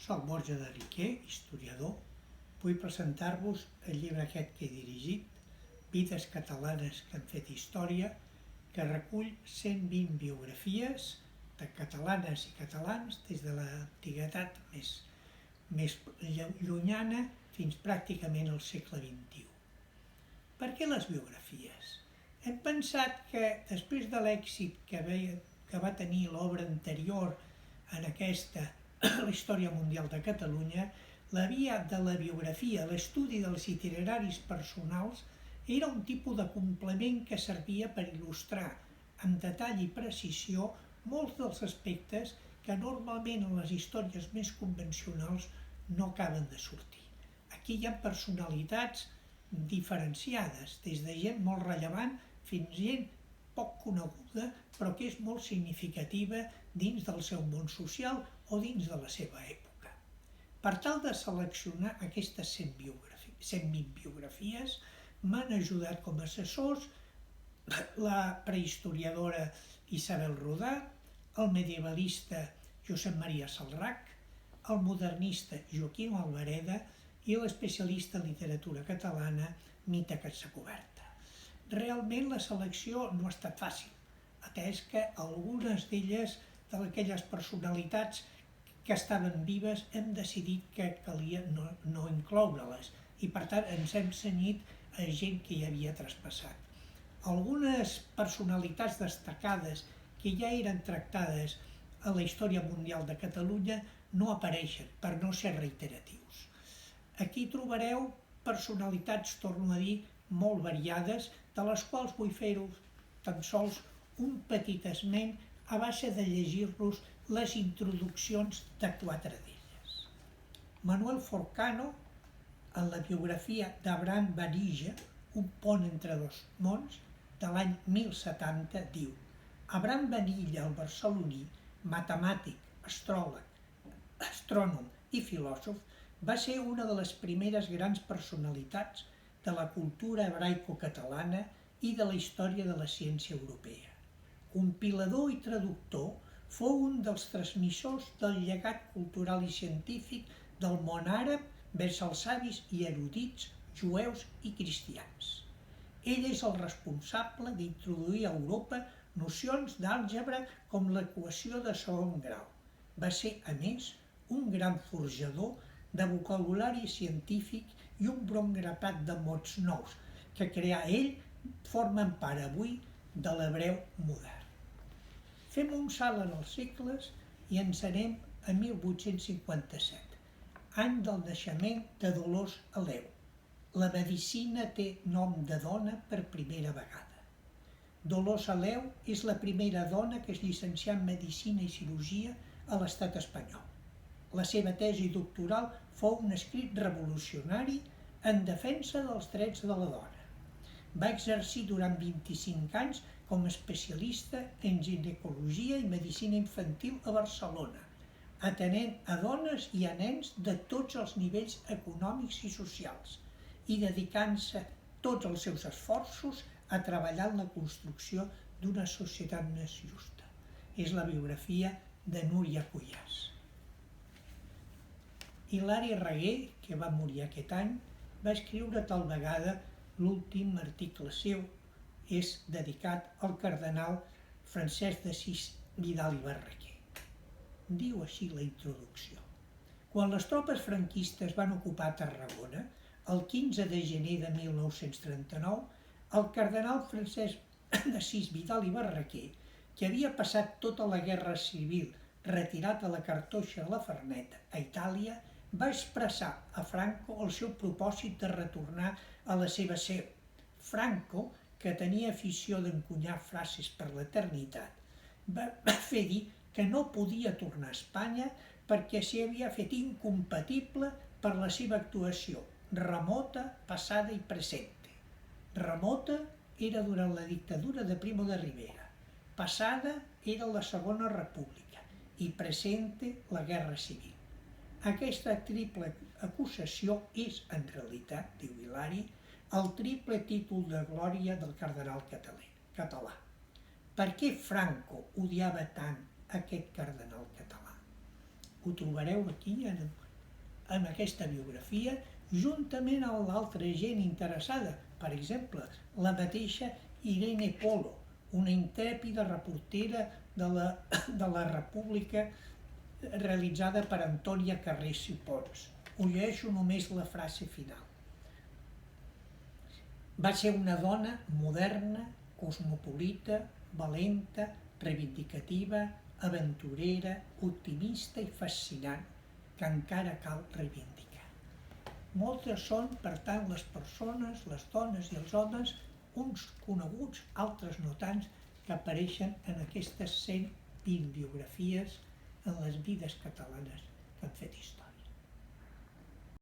Soc Borja de Riquer, historiador. Vull presentar-vos el llibre aquest que he dirigit, Vides catalanes que han fet història, que recull 120 biografies de catalanes i catalans des de l'antiguitat més llunyana fins pràcticament al segle XXI. Per què les biografies? Hem pensat que després de l'èxit que va tenir l'obra anterior en aquesta, la història mundial de Catalunya, la via de la biografia, l'estudi dels itineraris personals, era un tipus de complement que servia per il·lustrar amb detall i precisió molts dels aspectes que normalment en les històries més convencionals no acaben de sortir. Aquí hi ha personalitats diferenciades, des de gent molt rellevant fins a gent poc coneguda, però que és molt significativa dins del seu món social o dins de la seva època. Per tal de seleccionar aquestes 120 biografies, m'han ajudat com a assessors la prehistoriadora Isabel Rodà, el medievalista Josep Maria Salrach, el modernista Joaquim Albareda i l'especialista en literatura catalana Mita Catsacoberta. Realment la selecció no ha estat fàcil, atès que algunes d'elles, d'aquelles personalitats que estaven vives, hem decidit que calia no incloure-les i per tant ens hem cenyit a gent que hi havia traspassat. Algunes personalitats destacades que ja eren tractades a la història mundial de Catalunya no apareixen per no ser reiteratius. Aquí trobareu personalitats, torno a dir, molt variades, de les quals vull fer-ho tan sols un petit esment a base de llegir-los les introduccions de 4 d'elles. Manuel Forcano, en la biografia d'Abraham Banija, Un pont entre dos mons, de l'any 1070, diu: Abraham Banija, el barceloní, matemàtic, astròleg, astrònom i filòsof, va ser una de les primeres grans personalitats de la cultura hebraico-catalana i de la història de la ciència europea. Compilador i traductor, fou un dels transmissors del llegat cultural i científic del món àrab vers els savis i erudits jueus i cristians. Ell és el responsable d'introduir a Europa nocions d'àlgebra com l'equació de segon grau. Va ser, a més, un gran forjador de vocabulari científic i un bon grapat de mots nous que creà ell formen part avui de l'hebreu modern. Fem un salt en els segles i ens anem a 1857, any del naixement de Dolors Aleu. La medicina té nom de dona per primera vegada. Dolors Aleu és la primera dona que es llicencià en medicina i cirurgia a l'estat espanyol. La seva tesi doctoral fou un escrit revolucionari en defensa dels drets de la dona. Va exercir durant 25 anys com a especialista en ginecologia i medicina infantil a Barcelona, atenent a dones i a nens de tots els nivells econòmics i socials i dedicant-se tots els seus esforços a treballar en la construcció d'una societat més justa. És la biografia de Núria Cuyàs. Hilari Raguer, que va morir aquest any, va escriure tal vegada l'últim article seu, és dedicat al cardenal Francesc d'Assís Vidal i Barraquer. Diu així la introducció. Quan les tropes franquistes van ocupar Tarragona, el 15 de gener de 1939, el cardenal Francesc d'Assís Vidal i Barraquer, que havia passat tota la guerra civil retirat a la Cartoixa de la Farneta, a Itàlia, va expressar a Franco el seu propòsit de retornar a la seva seu. Franco, que tenia afició d'encunyar frases per l'eternitat, va fer dir que no podia tornar a Espanya perquè s'hi havia fet incompatible per la seva actuació remota, passada i presente. Remota era durant la dictadura de Primo de Rivera, passada era la Segona República i presente la Guerra Civil. Aquesta triple acusació és, en realitat, diu Hilari, el triple títol de glòria del cardenal català. Per què Franco odiava tant aquest cardenal català? Ho trobareu aquí en aquesta biografia, juntament amb l'altra gent interessada. Per exemple, la mateixa Irene Polo, una intrèpida reportera de la República realitzada per Antònia Carrés i Pons. Us llegeixo només la frase final. Va ser una dona moderna, cosmopolita, valenta, reivindicativa, aventurera, optimista i fascinant, que encara cal reivindicar. Moltes són, per tant, les persones, les dones i els homes, uns coneguts, altres no tants, que apareixen en aquestes 120 biografies en les vides catalanes que han fet història.